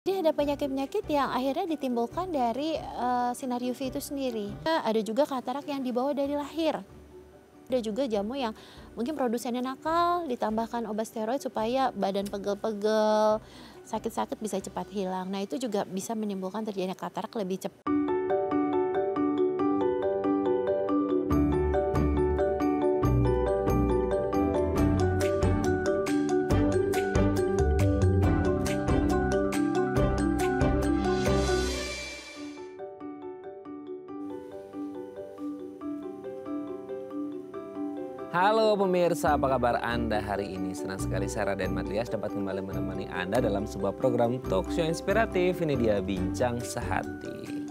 Jadi ada penyakit-penyakit yang akhirnya ditimbulkan dari sinar UV itu sendiri. Ada juga katarak yang dibawa dari lahir. Ada juga jamu yang mungkin produsennya nakal, ditambahkan obat steroid supaya badan pegel-pegel, sakit-sakit bisa cepat hilang. Nah itu juga bisa menimbulkan terjadinya katarak lebih cepat. Halo pemirsa, apa kabar Anda hari ini? Senang sekali saya Raden Madlias dapat kembali menemani Anda dalam sebuah program talk show inspiratif. Ini dia Bincang Sehati.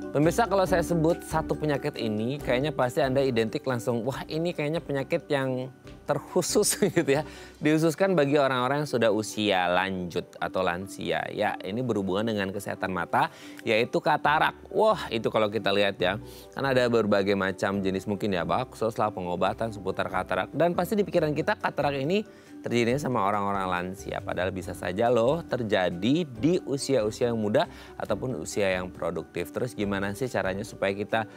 Pemirsa, kalau saya sebut satu penyakit ini, kayaknya pasti Anda identik langsung, wah ini kayaknya penyakit yang terkhusus gitu ya. Dihususkan bagi orang-orang yang sudah usia lanjut atau lansia. Ya, ini berhubungan dengan kesehatan mata, yaitu katarak. Wah, itu kalau kita lihat ya, kan ada berbagai macam jenis mungkin ya, baksos lah, pengobatan seputar katarak. Dan pasti di pikiran kita katarak ini terjadinya sama orang-orang lansia. Padahal bisa saja loh terjadi di usia-usia yang muda ataupun usia yang produktif. Terus gimana sih caranya supaya kita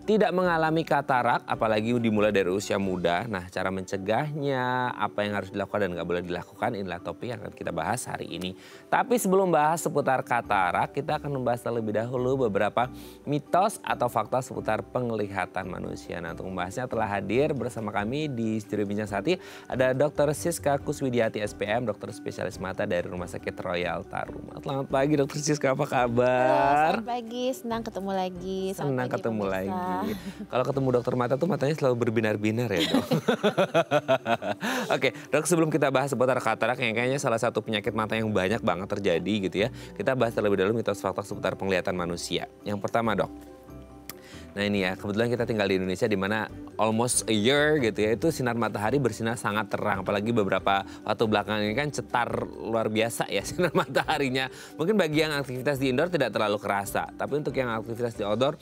tidak mengalami katarak, apalagi dimulai dari usia muda. Nah, cara mencegahnya, apa yang harus dilakukan dan nggak boleh dilakukan, inilah topik yang akan kita bahas hari ini. Tapi sebelum bahas seputar katarak, kita akan membahas terlebih dahulu beberapa mitos atau fakta seputar penglihatan manusia. Nah, untuk membahasnya telah hadir bersama kami di studio Bincang Sehati, ada Dr. Siska Kuswidiati SPM, dokter spesialis mata dari Rumah Sakit Royal Tarum. Selamat pagi Dr. Siska, apa kabar? Halo, selamat pagi, senang ketemu lagi. Senang ketemu pemirsa. lagi. Kalau ketemu dokter mata tuh matanya selalu berbinar-binar ya dok. Oke dok, sebelum kita bahas seputar katarak yang kayaknya salah satu penyakit mata yang banyak banget terjadi gitu ya. Kita bahas terlebih dahulu mitos fakta seputar penglihatan manusia. Yang pertama dok. Nah ini ya, kebetulan kita tinggal di Indonesia di mana almost a year gitu ya, itu sinar matahari bersinar sangat terang. Apalagi beberapa waktu belakangan ini kan cetar luar biasa ya sinar mataharinya. Mungkin bagi yang aktivitas di indoor tidak terlalu kerasa, tapi untuk yang aktivitas di outdoor,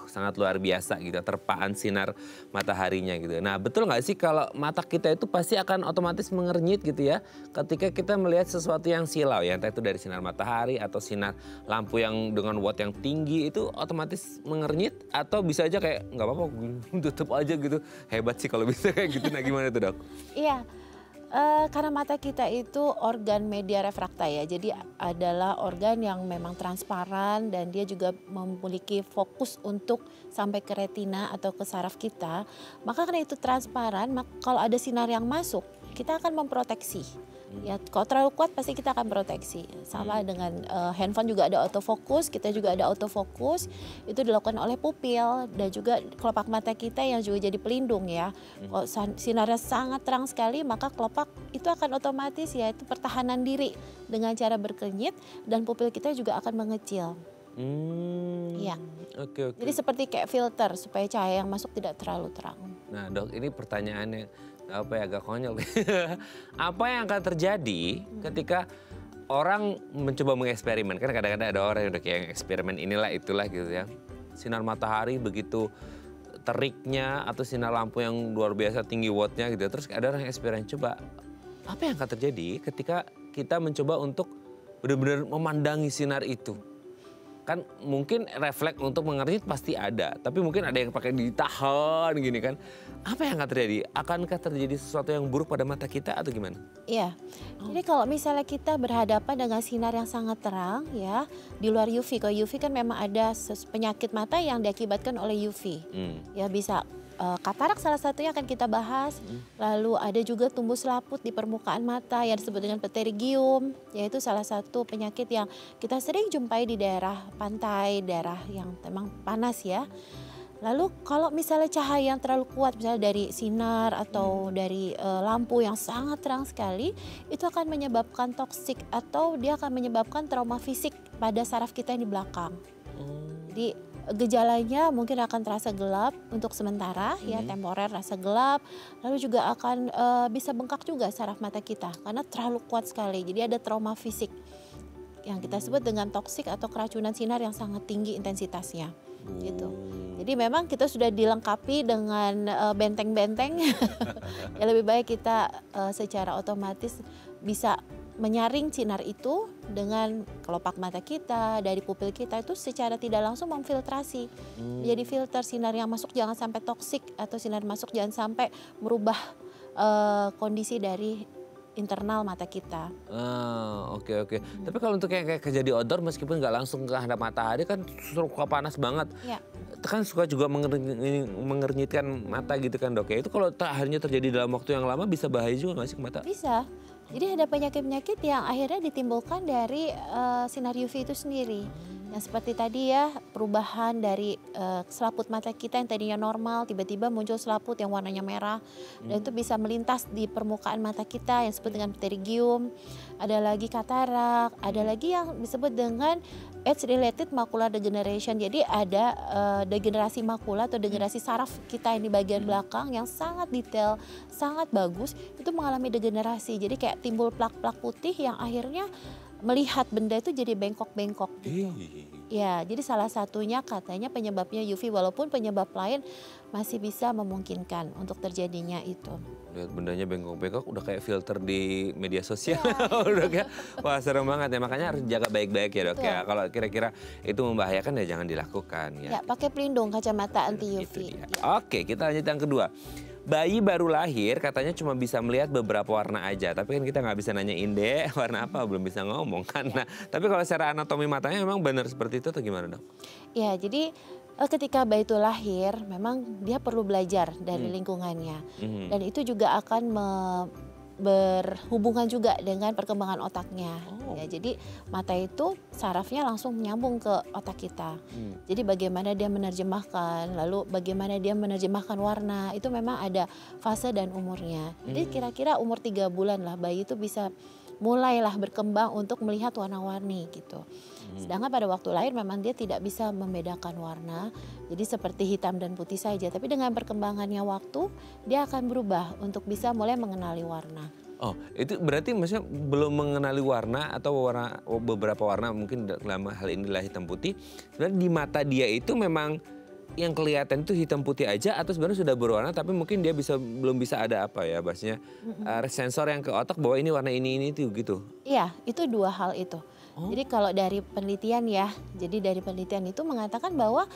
sangat luar biasa gitu, terpaan sinar mataharinya gitu. Nah betul nggak sih kalau mata kita itu pasti akan otomatis mengernyit gitu ya ketika kita melihat sesuatu yang silau ya, entah itu dari sinar matahari atau sinar lampu yang dengan watt yang tinggi itu otomatis mengernyit, atau bisa aja kayak nggak apa-apa tutup aja gitu. Hebat sih kalau bisa kayak gitu. Nah gimana tuh dok? Iya, karena mata kita itu organ media refrakta ya, jadi adalah organ yang memang transparan dan dia juga memiliki fokus untuk sampai ke retina atau ke saraf kita. Maka karena itu transparan, kalau ada sinar yang masuk, kita akan memproteksi. Ya, kalau terlalu kuat pasti kita akan proteksi. Sama dengan handphone juga ada autofocus, kita juga ada autofocus. Itu dilakukan oleh pupil dan juga kelopak mata kita yang juga jadi pelindung ya. Kalau sinarnya sangat terang sekali, maka kelopak itu akan otomatis ya itu pertahanan diri dengan cara berkernyit, dan pupil kita juga akan mengecil. Ya. Oke. Jadi seperti kayak filter supaya cahaya yang masuk tidak terlalu terang. Nah dok, ini pertanyaannya apa ya, agak konyol. Apa yang akan terjadi ketika orang mencoba mengeksperimen? Kan kadang-kadang ada orang yang udah kayak eksperimen inilah itulah gitu ya. Sinar matahari begitu teriknya atau sinar lampu yang luar biasa tinggi wattnya gitu. Terus ada orang yang eksperimen, coba apa yang akan terjadi ketika kita mencoba untuk benar-benar memandangi sinar itu? Kan mungkin refleks untuk mengernyit pasti ada, tapi mungkin ada yang pakai ditahan gini kan. Apa yang akan terjadi? Akankah terjadi sesuatu yang buruk pada mata kita atau gimana? Iya, jadi kalau misalnya kita berhadapan dengan sinar yang sangat terang ya, di luar UV. Kalau UV kan memang ada penyakit mata yang diakibatkan oleh UV. Ya bisa katarak salah satunya akan kita bahas. Lalu ada juga tumbuh selaput di permukaan mata yang disebut dengan pterygium, yaitu salah satu penyakit yang kita sering jumpai di daerah pantai, daerah yang memang panas ya. Lalu kalau misalnya cahaya yang terlalu kuat, misalnya dari sinar atau dari lampu yang sangat terang sekali, itu akan menyebabkan toksik atau dia akan menyebabkan trauma fisik pada saraf kita yang di belakang. Jadi gejalanya mungkin akan terasa gelap untuk sementara ya, temporer rasa gelap, lalu juga akan bisa bengkak juga saraf mata kita karena terlalu kuat sekali. Jadi ada trauma fisik yang kita sebut dengan toksik atau keracunan sinar yang sangat tinggi intensitasnya. gitu. Jadi memang kita sudah dilengkapi dengan benteng-benteng. Ya lebih baik kita secara otomatis bisa menyaring sinar itu dengan kelopak mata kita, dari pupil kita itu secara tidak langsung memfiltrasi. Jadi filter sinar yang masuk jangan sampai toksik atau sinar masuk jangan sampai merubah kondisi dari internal mata kita. Oke. Tapi kalau untuk kayak kerja di outdoor meskipun nggak langsung ke hadap matahari kan suka panas banget. Ya. Itu kan suka juga mengernyitkan mata gitu kan dok ya. Itu kalau hanya terjadi dalam waktu yang lama bisa bahaya juga nggak sih ke mata? Bisa. Jadi ada penyakit-penyakit yang akhirnya ditimbulkan dari sinar UV itu sendiri. Yang seperti tadi ya, perubahan dari selaput mata kita yang tadinya normal, tiba-tiba muncul selaput yang warnanya merah. Dan itu bisa melintas di permukaan mata kita yang disebut dengan pterygium. Ada lagi katarak, ada lagi yang disebut dengan age-related macular degeneration. Jadi ada degenerasi makula atau degenerasi saraf kita yang di bagian belakang yang sangat detail, sangat bagus, itu mengalami degenerasi. Jadi kayak timbul plak-plak putih yang akhirnya melihat benda itu jadi bengkok-bengkok gitu. Ya, jadi salah satunya katanya penyebabnya UV, walaupun penyebab lain masih bisa memungkinkan untuk terjadinya itu. Lihat bendanya bengkok-bengkok udah kayak filter di media sosial. Udah kayak wah serem banget ya, makanya harus jaga baik-baik ya dok. Ya kalau kira-kira itu membahayakan ya jangan dilakukan ya. Ya, pakai pelindung kacamata anti UV. Ya. Oke, kita lanjut yang kedua. Bayi baru lahir katanya cuma bisa melihat beberapa warna aja. Tapi kan kita nggak bisa nanyain deh warna apa, belum bisa ngomong kan. Nah, tapi kalau secara anatomi matanya memang benar seperti itu atau gimana dok? Ya, jadi ketika bayi itu lahir memang dia perlu belajar dari lingkungannya. Dan itu juga akan berhubungan juga dengan perkembangan otaknya. Ya, jadi mata itu sarafnya langsung menyambung ke otak kita. Jadi bagaimana dia menerjemahkan, lalu bagaimana dia menerjemahkan warna, itu memang ada fase dan umurnya. Jadi kira-kira umur 3 bulan lah bayi itu bisa mulailah berkembang untuk melihat warna-warni gitu. Sedangkan pada waktu lahir memang dia tidak bisa membedakan warna, jadi seperti hitam dan putih saja. Tapi dengan perkembangannya waktu, dia akan berubah untuk bisa mulai mengenali warna. Oh, itu berarti maksudnya belum mengenali warna atau beberapa warna mungkin dalam hal ini adalah hitam putih. Sebenarnya di mata dia itu memang yang kelihatan itu hitam putih aja atau sebenarnya sudah berwarna tapi mungkin dia belum bisa ada apa ya bahasanya sensor yang ke otak bahwa ini warna ini itu gitu. Iya, itu 2 hal itu. Jadi kalau dari penelitian ya, jadi dari penelitian itu mengatakan bahwa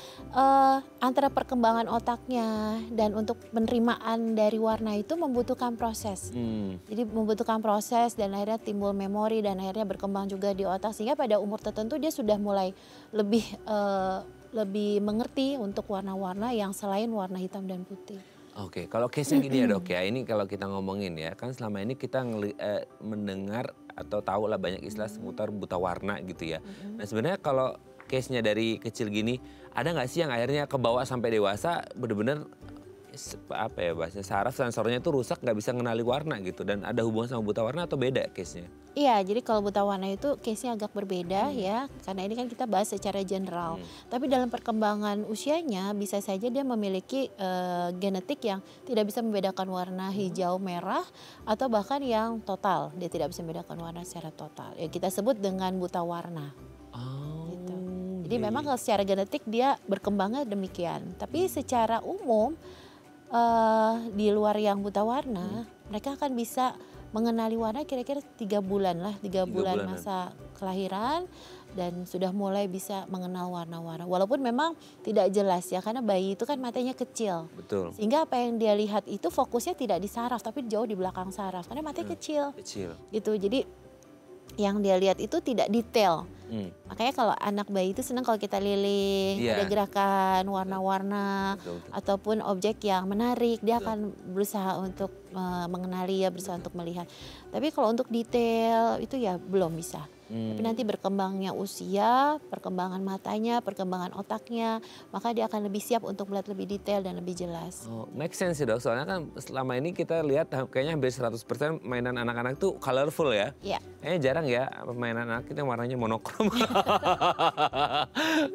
antara perkembangan otaknya dan untuk penerimaan dari warna itu membutuhkan proses. Jadi membutuhkan proses dan akhirnya timbul memori dan akhirnya berkembang juga di otak sehingga pada umur tertentu dia sudah mulai lebih mengerti untuk warna-warna yang selain warna hitam dan putih. Oke, kalau case-nya gini ya dok ya, ini kalau kita ngomongin ya, kan selama ini kita mendengar atau tahu lah banyak istilah seputar buta warna gitu ya. Nah sebenarnya kalau case-nya dari kecil gini, ada nggak sih yang akhirnya kebawa sampai dewasa bener-bener apa ya bahasanya saraf sensornya itu rusak nggak bisa ngenali warna gitu dan ada hubungan sama buta warna atau beda case-nya? Iya, jadi kalau buta warna itu case-nya agak berbeda ya, karena ini kan kita bahas secara general. Tapi dalam perkembangan usianya bisa saja dia memiliki genetik yang tidak bisa membedakan warna hijau, merah, atau bahkan yang total dia tidak bisa membedakan warna secara total. Ya kita sebut dengan buta warna. Gitu. Jadi memang kalau secara genetik dia berkembangnya demikian. Tapi secara umum di luar yang buta warna, mereka akan bisa mengenali warna kira-kira 3 bulan lah, 3 bulan masa kelahiran dan sudah mulai bisa mengenal warna-warna. Walaupun memang tidak jelas ya, karena bayi itu kan matanya kecil. Betul. Sehingga apa yang dia lihat itu fokusnya tidak di saraf, tapi jauh di belakang saraf, karena matanya kecil. Gitu, jadi yang dia lihat itu tidak detail. Makanya kalau anak bayi itu senang kalau kita liling, ada gerakan warna-warna ataupun objek yang menarik, dia akan berusaha untuk mengenali ya, berusaha untuk melihat. Tapi kalau untuk detail itu ya belum bisa. Tapi nanti berkembangnya usia, perkembangan matanya, perkembangan otaknya, maka dia akan lebih siap untuk melihat lebih detail dan lebih jelas. Make sense sih dok, soalnya kan selama ini kita lihat kayaknya hampir 100% mainan anak-anak tuh colorful ya. Iya. Kayaknya jarang ya mainan anak kita warnanya monokrom.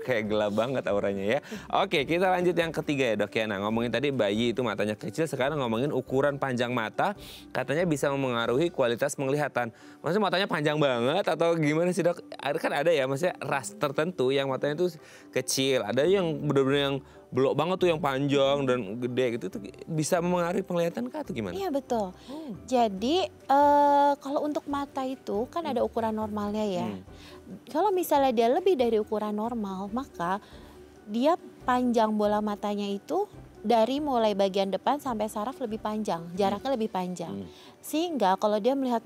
Kayak gelap banget auranya ya. Oke, kita lanjut yang ketiga ya dok ya. Nah ngomongin tadi bayi itu matanya kecil, sekarang ngomongin ukuran panjang mata katanya bisa memengaruhi kualitas penglihatan. Maksudnya matanya panjang banget atau gimana sih dok? Kan ada ya, maksudnya ras tertentu yang matanya tuh kecil, ada yang benar-benar yang belok banget tuh, yang panjang dan gede gitu, tuh bisa mempengaruhi penglihatan kah atau gimana? Iya betul. Jadi kalau untuk mata itu kan ada ukuran normalnya ya. Kalau misalnya dia lebih dari ukuran normal, maka dia panjang bola matanya itu dari mulai bagian depan sampai saraf lebih panjang, jaraknya lebih panjang. Sehingga kalau dia melihat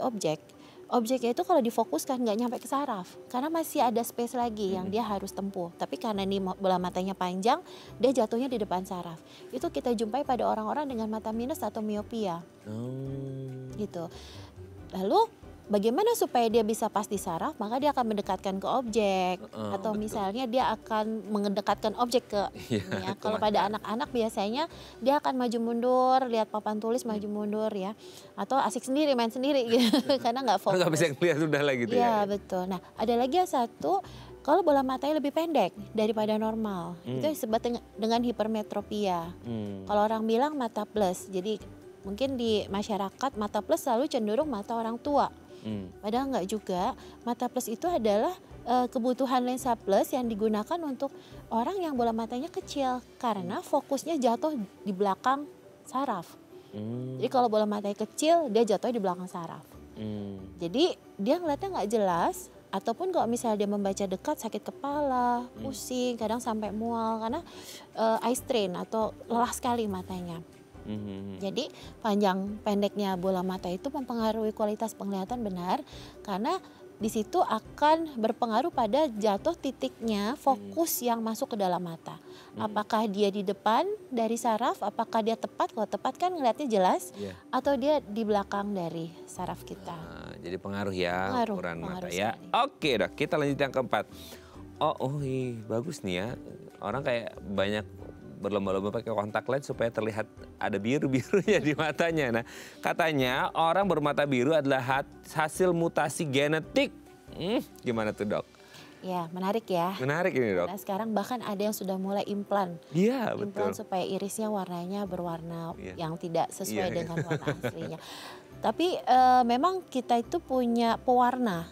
objeknya itu kalau difokuskan nggak nyampe ke saraf, karena masih ada space lagi yang dia harus tempuh. Tapi karena ini bola matanya panjang, dia jatuhnya di depan saraf. Itu kita jumpai pada orang-orang dengan mata minus atau miopia. Gitu. Lalu bagaimana supaya dia bisa pas di saraf? Maka dia akan mendekatkan ke objek, atau Betul. misalnya dia akan mendekatkan objek ke Iya, ya. ke Kalau mata. pada anak-anak biasanya dia akan maju mundur, lihat papan tulis maju mundur ya, atau asik sendiri main sendiri gitu karena nggak fokus. Nggak bisa ngeliat udah lah gitu ya. Iya betul. Nah ada lagi yang satu, kalau bola matanya lebih pendek daripada normal, itu disebut dengan hipermetropia. Kalau orang bilang mata plus, jadi mungkin di masyarakat mata plus selalu cenderung mata orang tua. Padahal nggak juga, mata plus itu adalah kebutuhan lensa plus yang digunakan untuk orang yang bola matanya kecil karena fokusnya jatuh di belakang saraf. Jadi kalau bola matanya kecil, dia jatuhnya di belakang saraf. Jadi dia ngeliatnya nggak jelas, ataupun kalau misalnya dia membaca dekat sakit kepala, pusing, kadang sampai mual karena eye strain atau lelah sekali matanya. Jadi panjang pendeknya bola mata itu mempengaruhi kualitas penglihatan benar, karena di situ akan berpengaruh pada jatuh titiknya fokus yang masuk ke dalam mata. Apakah dia di depan dari saraf, apakah dia tepat, kalau tepat kan ngeliatnya jelas, atau dia di belakang dari saraf kita. Jadi pengaruh ya ukuran mata ya. sekali. Oke dok, kita lanjut yang keempat. Bagus nih ya. Orang kayak banyak berlomba-lomba pakai kontak lens supaya terlihat ada biru-birunya di matanya. Nah, katanya orang bermata biru adalah hasil mutasi genetik. Gimana tuh dok? Ya menarik ya. Menarik ini dok. Nah sekarang bahkan ada yang sudah mulai implan. Iya Implan betul. supaya irisnya warnanya berwarna yang tidak sesuai Iya. dengan warna aslinya. Tapi memang kita itu punya pewarna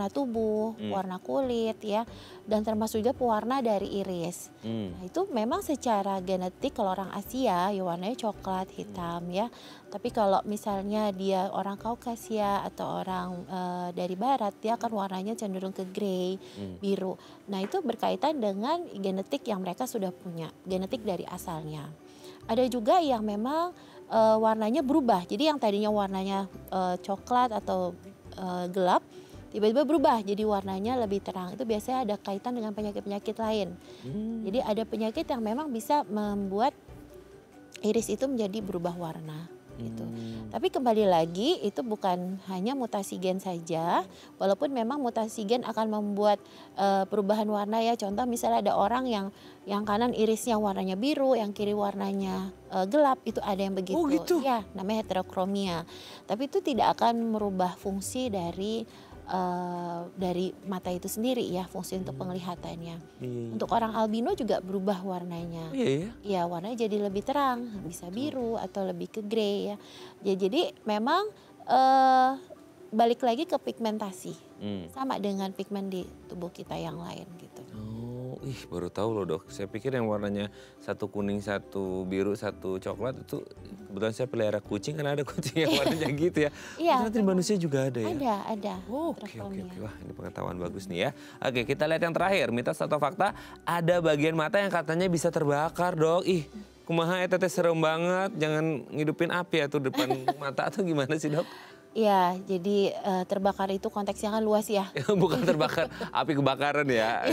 tubuh, pewarna kulit ya, dan termasuk juga pewarna dari iris. Nah itu memang secara genetik kalau orang Asia ya warnanya coklat, hitam ya. Tapi kalau misalnya dia orang Kaukasia atau orang dari barat, dia akan warnanya cenderung ke grey, biru. Nah itu berkaitan dengan genetik yang mereka sudah punya, genetik dari asalnya. Ada juga yang memang warnanya berubah. Jadi yang tadinya warnanya coklat atau gelap, tiba-tiba berubah jadi warnanya lebih terang. Itu biasanya ada kaitan dengan penyakit-penyakit lain. Jadi ada penyakit yang memang bisa membuat iris itu menjadi berubah warna. Gitu. Tapi kembali lagi itu bukan hanya mutasi gen saja, walaupun memang mutasi gen akan membuat perubahan warna ya. Contoh misalnya ada orang yang kanan irisnya warnanya biru, yang kiri warnanya gelap, itu ada yang begitu. Oh gitu? Ya, namanya heterokromia. Tapi itu tidak akan merubah fungsi dari mata itu sendiri ya, fungsi untuk penglihatannya. Untuk orang albino juga berubah warnanya. Iya ya. Ya warnanya jadi lebih terang, bisa biru atau lebih ke grey ya. Jadi memang balik lagi ke pigmentasi, sama dengan pigmen di tubuh kita yang lain gitu. Baru tahu loh dok. Saya pikir yang warnanya satu kuning, satu biru, satu coklat itu kebetulan saya pelihara kucing, kan ada kucing yang warnanya gitu ya. Iya. Ternyata di manusia juga ada ya. Ada. Oke. Wah ini pengetahuan bagus nih ya. Oke kita lihat yang terakhir, mitos atau fakta. Ada bagian mata yang katanya bisa terbakar dok. Kumaha eta teh serem banget. Jangan ngidupin api atau depan mata atau gimana sih dok? Ya, jadi terbakar itu konteksnya kan luas ya. Bukan terbakar, api kebakaran ya.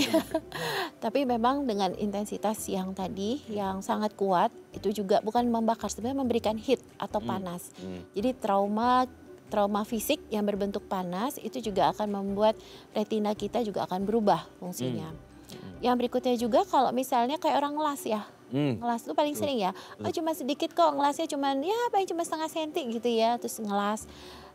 Tapi memang dengan intensitas yang tadi yang sangat kuat, itu juga bukan membakar, sebenarnya memberikan heat atau panas. Jadi trauma fisik yang berbentuk panas itu juga akan membuat retina kita juga akan berubah fungsinya. Yang berikutnya juga kalau misalnya kayak orang ngelas ya. Ngelas itu paling sering ya. Cuma sedikit kok, ngelasnya cuma paling cuma setengah senti gitu ya, terus ngelas.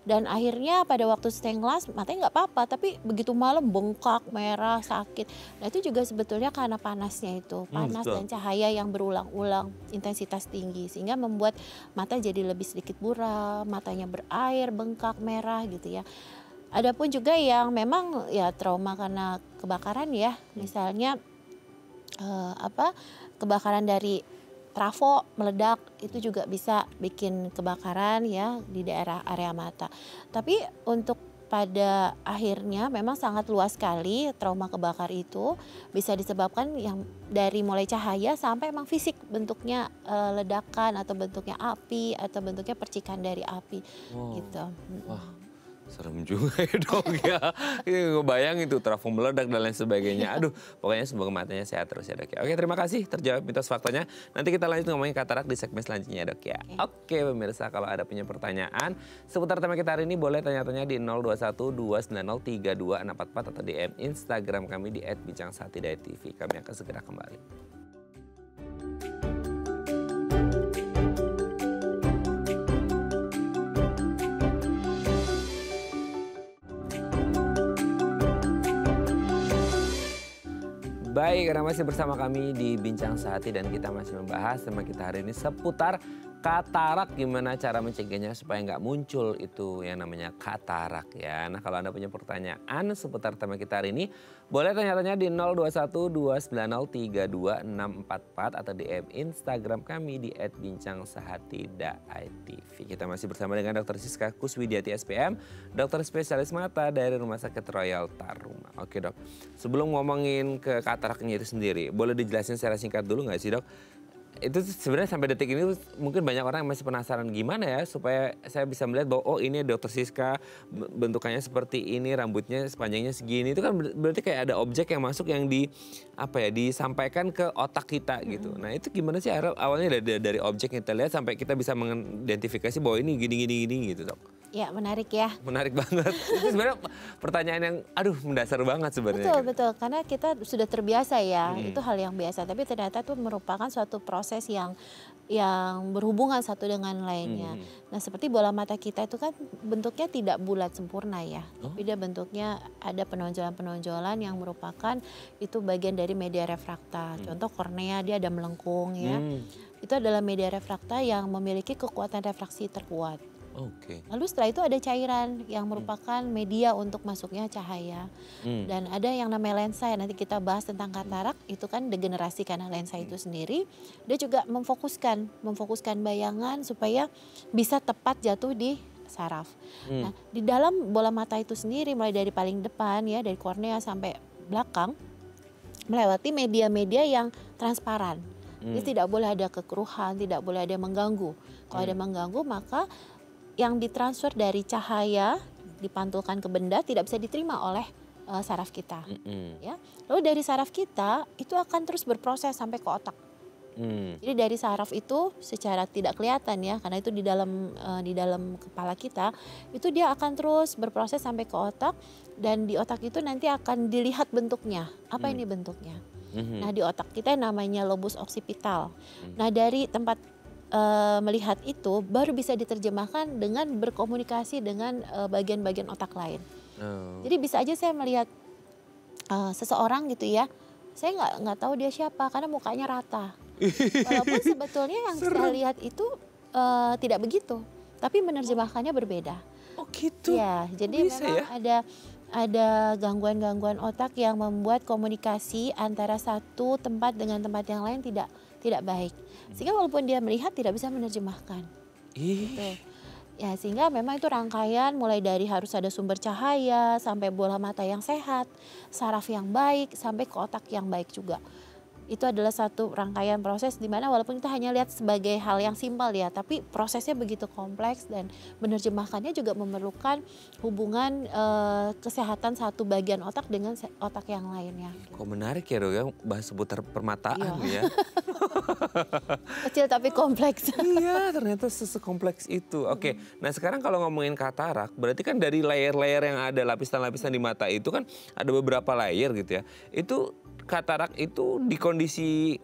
Dan akhirnya pada waktu saya ngelas matanya nggak apa-apa, tapi begitu malam bengkak, merah, sakit. Nah itu juga sebetulnya karena panasnya itu, panas dan cahaya yang berulang-ulang, intensitas tinggi, sehingga membuat mata jadi lebih sedikit buram, matanya berair, bengkak, merah gitu ya. Ada pun juga yang memang ya trauma karena kebakaran ya, misalnya kebakaran dari trafo meledak itu juga bisa bikin kebakaran ya di daerah area mata. Tapi untuk pada akhirnya memang sangat luas sekali trauma kebakar itu bisa disebabkan yang dari mulai cahaya sampai emang fisik bentuknya ledakan atau bentuknya api atau bentuknya percikan dari api gitu. Wah. Serem juga ya dok ya. Ngebayang itu trafo meledak dan lain sebagainya. Aduh, pokoknya semoga matanya sehat terus ya dok ya. Oke, terima kasih terjawab mitos faktanya. Nanti kita lanjut ngomongin katarak di segmen selanjutnya dok ya. Oke pemirsa, kalau ada punya pertanyaan seputar tema kita hari ini boleh tanya-tanya di 021 290 32 644 atau DM Instagram kami di @bincang_sati_tv. Kami akan segera kembali. Baik, karena masih bersama kami di Bincang Sehati dan kita masih membahas tema kita hari ini seputar katarak, gimana cara mencegahnya supaya nggak muncul itu yang namanya katarak ya. Nah kalau Anda punya pertanyaan seputar tema kita hari ini, boleh tanya-tanya di 021 290 32 644 atau DM Instagram kami di @bincang_sehati.tv. Kita masih bersama dengan Dr. Siska Kuswidiati SPM, dokter spesialis mata dari Rumah Sakit Royal Taruma. Oke dok, sebelum ngomongin ke kataraknya itu sendiri, boleh dijelasin secara singkat dulu nggak sih dok? Itu sebenarnya sampai detik ini mungkin banyak orang yang masih penasaran gimana ya supaya saya bisa melihat bahwa oh ini dokter Siska bentukannya seperti ini, rambutnya sepanjangnya segini. Itu kan berarti kayak ada objek yang masuk yang disampaikan ke otak kita gitu. Nah itu gimana sih awalnya dari objek yang kita lihat sampai kita bisa mengidentifikasi bahwa ini gini gitu dok? Ya menarik ya. Menarik banget. Itu sebenarnya pertanyaan yang mendasar banget sebenarnya. Betul, karena kita sudah terbiasa ya, itu hal yang biasa. Tapi ternyata itu merupakan suatu proses yang berhubungan satu dengan lainnya. Nah seperti bola mata kita itu kan bentuknya tidak bulat sempurna ya. Tapi dia bentuknya ada penonjolan-penonjolan yang merupakan itu bagian dari media refrakta. Contoh kornea dia ada melengkung ya. Itu adalah media refrakta yang memiliki kekuatan refraksi terkuat. Lalu setelah itu ada cairan yang merupakan media untuk masuknya cahaya. Dan ada yang namanya lensa, nanti kita bahas tentang katarak, itu kan degenerasi karena lensa itu sendiri. Dia juga memfokuskan bayangan supaya bisa tepat jatuh di saraf. Nah, di dalam bola mata itu sendiri mulai dari paling depan ya, dari kornea sampai belakang, melewati media-media yang transparan. Jadi tidak boleh ada kekeruhan, tidak boleh ada yang mengganggu. Kalau ada yang mengganggu maka yang ditransfer dari cahaya dipantulkan ke benda tidak bisa diterima oleh saraf kita. Ya. Lalu dari saraf kita itu akan terus berproses sampai ke otak. Jadi dari saraf itu secara tidak kelihatan ya, karena itu di dalam kepala kita, itu dia akan terus berproses sampai ke otak dan di otak itu nanti akan dilihat bentuknya. Apa ini bentuknya? Nah di otak kita namanya lobus occipital. Nah dari tempat melihat itu baru bisa diterjemahkan dengan berkomunikasi dengan bagian-bagian otak lain. Jadi bisa aja saya melihat seseorang gitu ya, saya nggak tahu dia siapa karena mukanya rata. Walaupun sebetulnya yang saya lihat itu tidak begitu, tapi menerjemahkannya berbeda. Oh gitu? Ya, jadi bisa memang ya? ada gangguan-gangguan otak yang membuat komunikasi antara satu tempat dengan tempat yang lain tidak baik. Sehingga walaupun dia melihat tidak bisa menerjemahkan. Gitu. Ya, sehingga memang itu rangkaian mulai dari harus ada sumber cahaya sampai bola mata yang sehat, saraf yang baik sampai ke otak yang baik juga. Itu adalah satu rangkaian proses di mana walaupun kita hanya lihat sebagai hal yang simpel ya, tapi prosesnya begitu kompleks dan menerjemahkannya juga memerlukan hubungan kesehatan satu bagian otak dengan otak yang lainnya. Kok menarik ya dok ya, bahas seputar permataan ya. Kecil tapi kompleks. Iya ternyata sekompleks itu. Oke, nah sekarang kalau ngomongin katarak, berarti kan dari layer-layer yang ada, lapisan-lapisan di mata itu kan ada beberapa layer gitu ya. Itu katarak itu di kondisi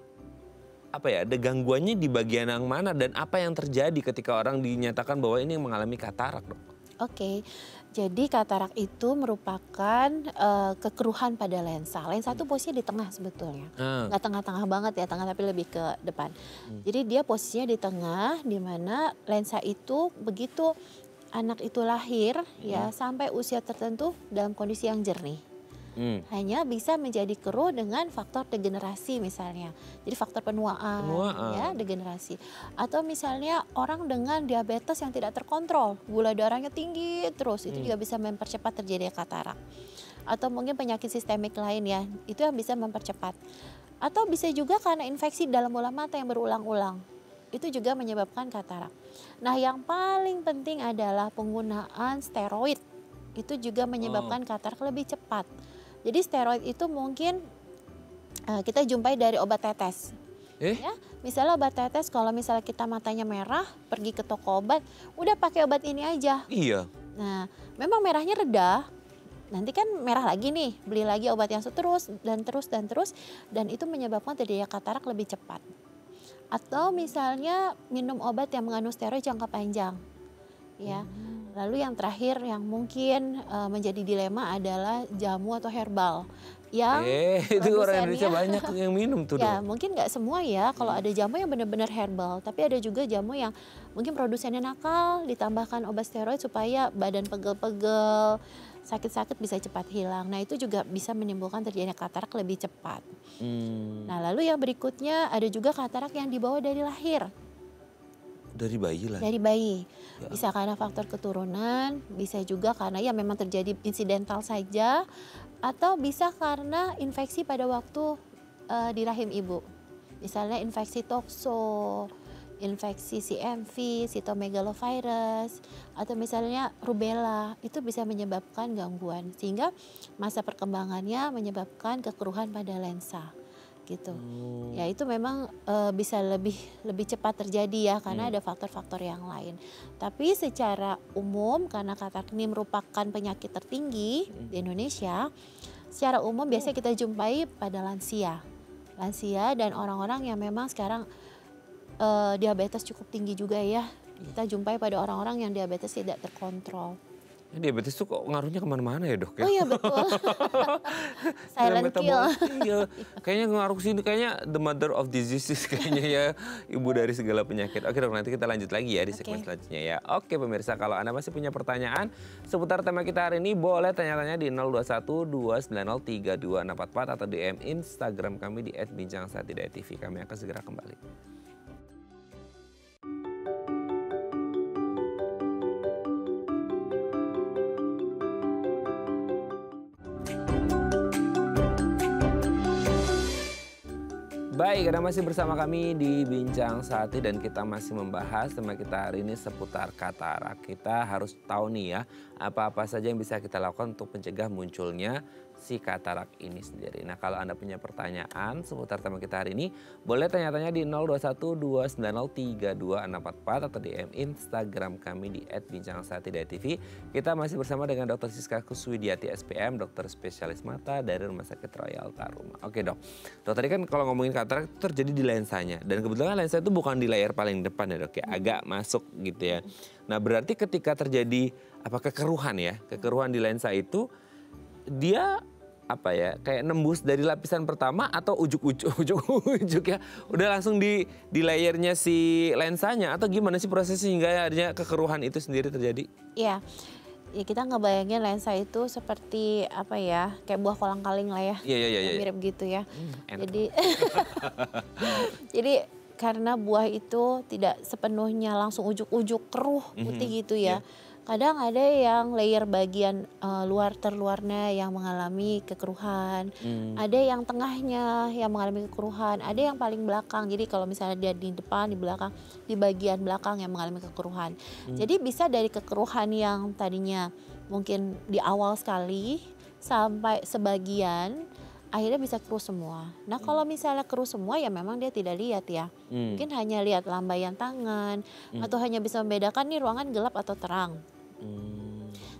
ada gangguannya di bagian yang mana dan apa yang terjadi ketika orang dinyatakan bahwa ini mengalami katarak dok? Oke, jadi katarak itu merupakan kekeruhan pada lensa. Lensa itu posisinya di tengah sebetulnya, nggak tengah-tengah banget ya, tengah tapi lebih ke depan. Jadi dia posisinya di tengah, di mana lensa itu begitu anak itu lahir ya sampai usia tertentu dalam kondisi yang jernih. Hanya bisa menjadi keruh dengan faktor degenerasi misalnya. Jadi faktor penuaan. Ya, degenerasi. Atau misalnya orang dengan diabetes yang tidak terkontrol, gula darahnya tinggi terus, itu juga bisa mempercepat terjadinya katarak. Atau mungkin penyakit sistemik lain ya, itu yang bisa mempercepat. Atau bisa juga karena infeksi dalam bola mata yang berulang-ulang. Itu juga menyebabkan katarak. Nah, yang paling penting adalah penggunaan steroid. Itu juga menyebabkan katarak lebih cepat. Jadi steroid itu mungkin kita jumpai dari obat tetes. Ya, misalnya obat tetes kalau misalnya kita matanya merah, pergi ke toko obat, udah pakai obat ini aja. Iya. Nah, memang merahnya reda. Nanti kan merah lagi nih, beli lagi obat yang terus dan itu menyebabkan terjadinya katarak lebih cepat. Atau misalnya minum obat yang mengandung steroid jangka panjang. Ya. Lalu yang terakhir yang mungkin menjadi dilema adalah jamu atau herbal. Yang itu orang Indonesia banyak yang minum tuh. Ya, mungkin nggak semua ya. Kalau ada jamu yang benar-benar herbal, tapi ada juga jamu yang mungkin produsennya nakal, ditambahkan obat steroid supaya badan pegel-pegel, sakit-sakit bisa cepat hilang. Nah, itu juga bisa menimbulkan terjadinya katarak lebih cepat. Nah, lalu yang berikutnya ada juga katarak yang dibawa dari lahir. Dari bayi lah. Dari bayi. Bisa karena faktor keturunan, bisa juga karena ya memang terjadi insidental saja, atau bisa karena infeksi pada waktu di rahim ibu. Misalnya infeksi tokso, infeksi CMV, cytomegalovirus, atau misalnya rubella, itu bisa menyebabkan gangguan. Sehingga masa perkembangannya menyebabkan kekeruhan pada lensa. Gitu. Ya itu memang bisa lebih cepat terjadi ya karena ada faktor-faktor yang lain. Tapi secara umum karena katarak ini merupakan penyakit tertinggi di Indonesia, secara umum biasanya kita jumpai pada lansia dan orang-orang yang memang sekarang diabetes cukup tinggi juga ya. Kita jumpai pada orang-orang yang diabetes tidak terkontrol. Diabetes tuh kok ngaruhnya kemana-mana ya dok ya? Oh iya betul. Silent kill. Iya, kayaknya ngaruh ke sini, kayaknya the mother of diseases kayaknya ya, ibu dari segala penyakit. Oke dok, nanti kita lanjut lagi ya di segmen selanjutnya ya. Oke pemirsa, kalau Anda masih punya pertanyaan seputar tema kita hari ini, boleh tanya-tanya di 021 290 32644 atau DM Instagram kami di @bincangsaat.tv. Kami akan segera kembali. Baik, Anda masih bersama kami di Bincang Saati dan kita masih membahas tema kita hari ini seputar katarak. Kita harus tahu nih ya, apa-apa saja yang bisa kita lakukan untuk mencegah munculnya si katarak ini sendiri. Nah, kalau Anda punya pertanyaan seputar tema kita hari ini, boleh tanya-tanya di 021 290 32644 atau DM Instagram kami di @bincangsaati.tv. Kita masih bersama dengan Dr. Siska Kuswidiati SPM, dokter spesialis mata dari Rumah Sakit Royal Taruma. Oke dok, tadi kan kalau ngomongin katarak itu terjadi di lensanya, dan kebetulan lensa itu bukan di layar paling depan ya dok ya, agak masuk gitu ya. Nah berarti ketika terjadi kekeruhan di lensa itu, dia kayak nembus dari lapisan pertama atau ujuk ya udah langsung di layernya si lensanya, atau gimana sih prosesnya hingga adanya kekeruhan itu sendiri terjadi? Iya. Ya kita ngebayangin lensa itu seperti kayak buah kolang-kaling lah ya. Iya. Mirip gitu ya. Jadi karena buah itu tidak sepenuhnya langsung ujuk-ujuk keruh putih gitu ya. Kadang ada yang layer bagian terluarnya yang mengalami kekeruhan, ada yang tengahnya yang mengalami kekeruhan, ada yang paling belakang. Jadi kalau misalnya dia di depan, di belakang, di bagian belakang yang mengalami kekeruhan. Jadi bisa dari kekeruhan yang tadinya mungkin di awal sekali sampai sebagian akhirnya bisa keruh semua. Nah kalau misalnya keruh semua ya memang dia tidak lihat ya. Mungkin hanya lihat lambaian tangan atau hanya bisa membedakan nih ruangan gelap atau terang.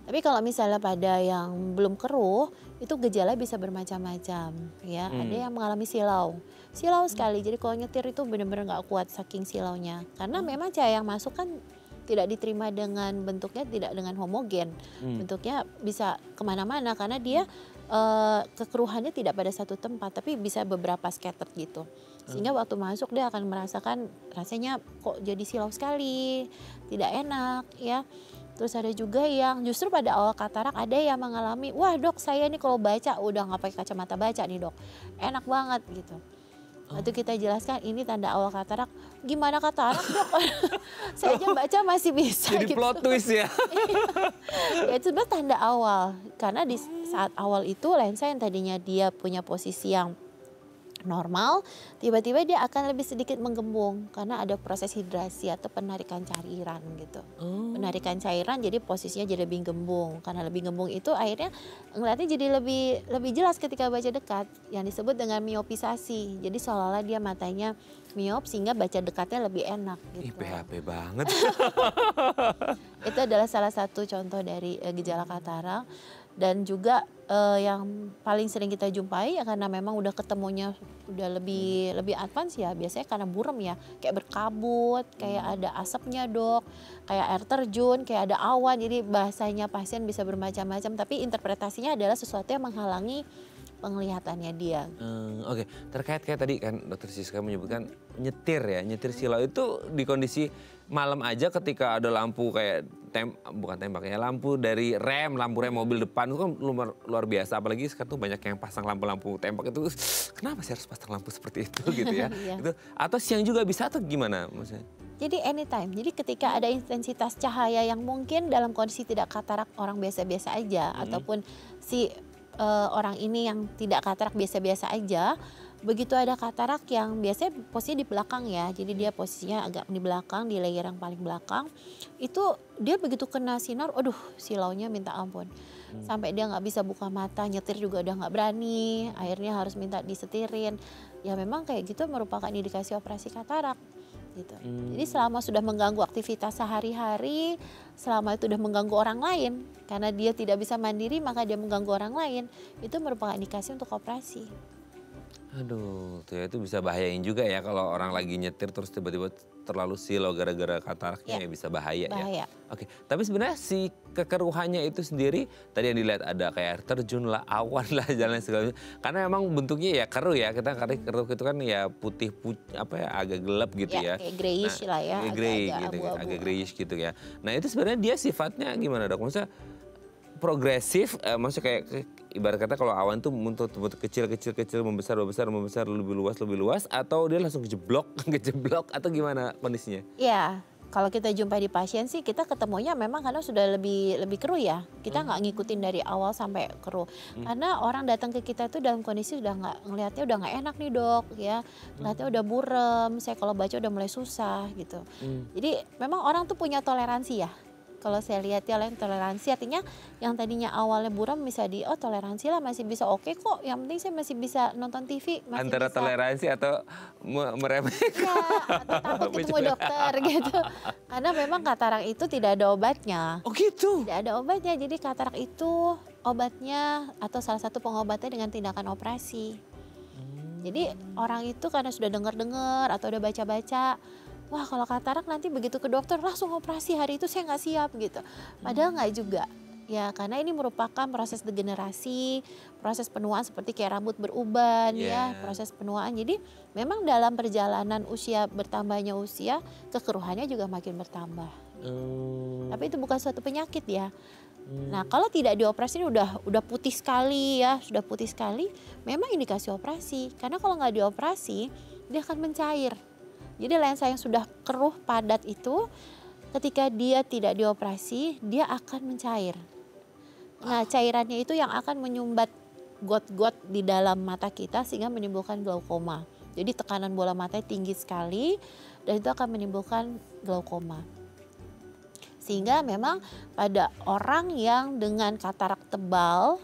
Tapi kalau misalnya pada yang belum keruh, itu gejala bisa bermacam-macam ya. Ada yang mengalami silau sekali. Jadi kalau nyetir itu benar-benar nggak kuat saking silaunya. Karena memang cahaya yang masuk kan tidak diterima dengan bentuknya, tidak dengan homogen. Bentuknya bisa kemana-mana karena dia kekeruhannya tidak pada satu tempat, tapi bisa beberapa scattered gitu. Sehingga waktu masuk dia akan merasakan rasanya kok jadi silau sekali, tidak enak ya. Terus ada juga yang justru pada awal katarak ada yang mengalami, wah dok saya nih kalau baca udah nggak pakai kacamata baca nih dok, enak banget gitu. Waktu kita jelaskan ini tanda awal katarak, gimana katarak dok? Saya aja baca masih bisa. Jadi gitu. plot twist ya. Ya itu sebenarnya tanda awal, karena di saat awal itu lensa yang tadinya dia punya posisi yang normal, tiba-tiba dia akan lebih sedikit menggembung karena ada proses hidrasi atau penarikan cairan gitu. Penarikan cairan jadi posisinya jadi lebih gembung. Karena lebih gembung itu akhirnya ngeliatnya jadi lebih jelas ketika baca dekat, yang disebut dengan miopisasi. Jadi seolah-olah dia matanya miop sehingga baca dekatnya lebih enak gitu. PHP banget. Itu adalah salah satu contoh dari gejala katarak. Dan juga yang paling sering kita jumpai ya karena memang udah ketemunya udah lebih advance ya, biasanya karena buram ya, kayak berkabut, kayak ada asapnya dok, kayak air terjun, kayak ada awan. Jadi bahasanya pasien bisa bermacam-macam, tapi interpretasinya adalah sesuatu yang menghalangi penglihatannya dia. Oke, terkait kayak tadi kan dokter Siska menyebutkan nyetir ya, nyetir silau itu di kondisi malam aja ketika ada lampu kayak bukan tembak ya, lampu dari lampu rem mobil depan itu kan luar biasa, apalagi sekarang tuh banyak yang pasang lampu-lampu tembak itu, kenapa sih harus pasang lampu seperti itu gitu ya? Itu, atau siang juga bisa atau gimana maksudnya? Jadi anytime, jadi ketika ada intensitas cahaya yang mungkin dalam kondisi tidak katarak orang biasa-biasa aja, ataupun si orang ini yang tidak katarak biasa-biasa aja, begitu ada katarak yang biasanya posisinya di belakang ya, jadi dia posisinya agak di belakang, di layer yang paling belakang, itu dia begitu kena sinar, aduh silaunya minta ampun. Sampai dia nggak bisa buka mata, nyetir juga udah nggak berani, akhirnya harus minta disetirin. Ya memang kayak gitu merupakan indikasi operasi katarak. Gitu. Jadi selama sudah mengganggu aktivitas sehari-hari, selama itu sudah mengganggu orang lain, karena dia tidak bisa mandiri maka dia mengganggu orang lain, itu merupakan indikasi untuk operasi. Aduh, tuh ya itu bisa bahayain juga ya kalau orang lagi nyetir terus tiba-tiba terlalu silau gara-gara kataraknya ya bisa bahaya ya. Oke, tapi sebenarnya si kekeruhannya itu sendiri tadi yang dilihat ada kayak air terjun lah, awan lah, jalan segala macam. Karena memang bentuknya ya keruh ya, kita keruh itu kan ya putih apa ya agak gelap gitu ya. Kayak grayish lah ya, agak gitu, agak grayish gitu ya. Nah itu sebenarnya dia sifatnya gimana dok? Maksudnya progresif, maksudnya kayak ibarat kata kalau awan tuh untuk kecil membesar lebih luas atau dia langsung kejeblok atau gimana kondisinya? Iya, kalau kita jumpa di pasien sih kita ketemunya memang karena sudah lebih keruh ya. Kita nggak ngikutin dari awal sampai keruh. Karena orang datang ke kita tuh dalam kondisi udah ngelihatnya udah nggak enak nih dok ya. Ngelihatnya udah burem, saya kalau baca udah mulai susah gitu. Jadi memang orang tuh punya toleransi ya. Kalau saya lihat ya toleransi artinya yang tadinya awalnya buram bisa toleransi lah masih bisa oke kok, yang penting saya masih bisa nonton TV. Masih antara bisa. Toleransi atau meremehkan. Ya, atau takut ketemu dokter gitu. Karena memang katarak itu tidak ada obatnya. Oh gitu? Tidak ada obatnya, jadi katarak itu obatnya atau salah satu pengobatnya dengan tindakan operasi. Jadi orang itu karena sudah dengar-dengar atau udah baca-baca, wah kalau katarak nanti begitu ke dokter langsung operasi hari itu saya nggak siap gitu. Padahal nggak juga. Ya karena ini merupakan proses degenerasi, proses penuaan seperti kayak rambut beruban ya, proses penuaan. Jadi memang dalam perjalanan usia bertambahnya usia, kekeruhannya juga makin bertambah. Tapi itu bukan suatu penyakit ya. Nah kalau tidak dioperasi ini udah putih sekali ya, sudah putih sekali, memang indikasi operasi. Karena kalau nggak dioperasi dia akan mencair. Jadi lensa yang sudah keruh padat itu ketika dia tidak dioperasi dia akan mencair. Nah cairannya itu yang akan menyumbat got-got di dalam mata kita sehingga menimbulkan glaukoma. Jadi tekanan bola matanya tinggi sekali dan itu akan menimbulkan glaukoma. Sehingga memang pada orang yang dengan katarak tebal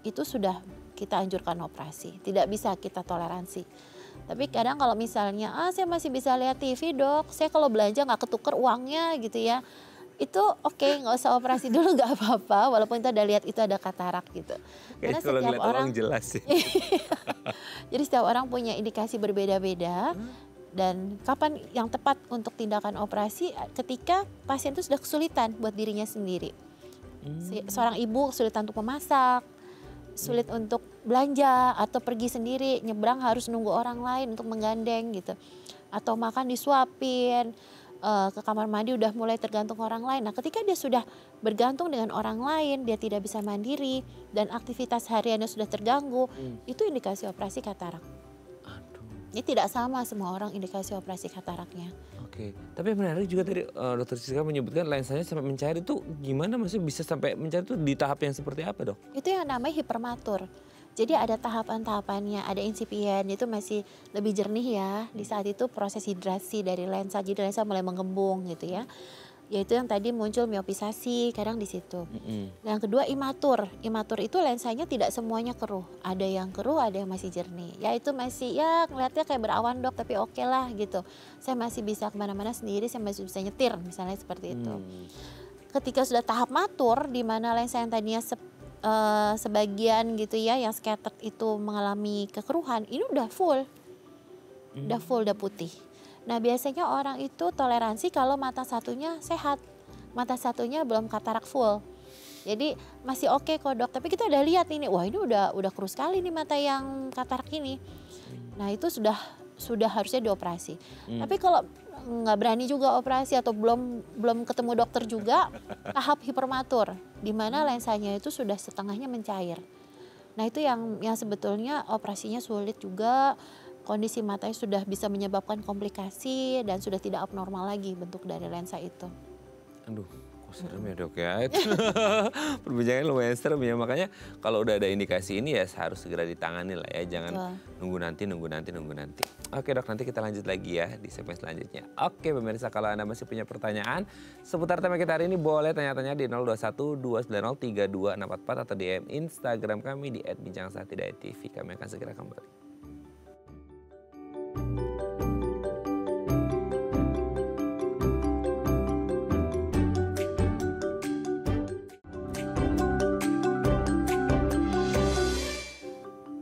itu sudah kita anjurkan operasi. Tidak bisa kita toleransi. Tapi kadang kalau misalnya, saya masih bisa lihat TV dok, saya kalau belanja nggak ketuker uangnya gitu ya. Itu oke, nggak usah operasi dulu nggak apa-apa, walaupun itu ada lihat itu ada katarak gitu. Karena setiap orang jelas sih. Jadi setiap orang punya indikasi berbeda-beda. Dan kapan yang tepat untuk tindakan operasi ketika pasien itu sudah kesulitan buat dirinya sendiri. Seorang ibu kesulitan untuk memasak, sulit untuk belanja atau pergi sendiri, nyebrang harus nunggu orang lain untuk menggandeng gitu. Atau makan disuapin, ke kamar mandi udah mulai tergantung orang lain. Nah, ketika dia sudah bergantung dengan orang lain, dia tidak bisa mandiri dan aktivitas hariannya sudah terganggu, itu indikasi operasi katarak. Aduh. Ini tidak sama semua orang indikasi operasi kataraknya. Oke, tapi menarik juga tadi dokter Siska menyebutkan lensanya sampai mencair itu gimana, maksudnya bisa sampai mencair itu di tahap yang seperti apa, Dok? Itu yang namanya hipermatur. Jadi ada tahapan-tahapannya, ada insipien itu masih lebih jernih ya. Di saat itu proses hidrasi dari lensa, jadi lensa mulai mengembung gitu ya. Yaitu yang tadi muncul miopisasi, kadang di situ. Yang kedua imatur. Imatur itu lensanya tidak semuanya keruh. Ada yang keruh, ada yang masih jernih. Ya itu masih ya ngeliatnya kayak berawan dok, tapi oke lah gitu. Saya masih bisa kemana-mana sendiri, saya masih bisa nyetir misalnya seperti itu. Ketika sudah tahap matur, di mana lensa yang tadinya sebagian gitu ya yang scattered itu mengalami kekeruhan, ini udah full, udah putih. Nah biasanya orang itu toleransi kalau mata satunya sehat, mata satunya belum katarak full. Jadi masih oke kok dok, tapi kita udah lihat ini, wah ini udah keruh sekali nih mata yang katarak ini. Nah itu sudah harusnya dioperasi. Tapi kalau nggak berani juga operasi atau belum ketemu dokter juga, tahap hipermatur di mana lensanya itu sudah setengahnya mencair. Nah itu yang sebetulnya operasinya sulit juga, kondisi matanya sudah bisa menyebabkan komplikasi dan sudah tidak abnormal lagi bentuk dari lensa itu. Aduh, kok serem ya dok ya. Perbincangan lumayan serem ya, makanya kalau udah ada indikasi ini ya harus segera ditangani lah ya. Jangan nunggu nanti. Oke dok, nanti kita lanjut lagi ya di segmen selanjutnya. Oke pemirsa, kalau Anda masih punya pertanyaan seputar tema kita hari ini boleh tanya-tanya di 021 290 3244 atau DM Instagram kami di @bincangsaha.tv. Kami akan segera kembali.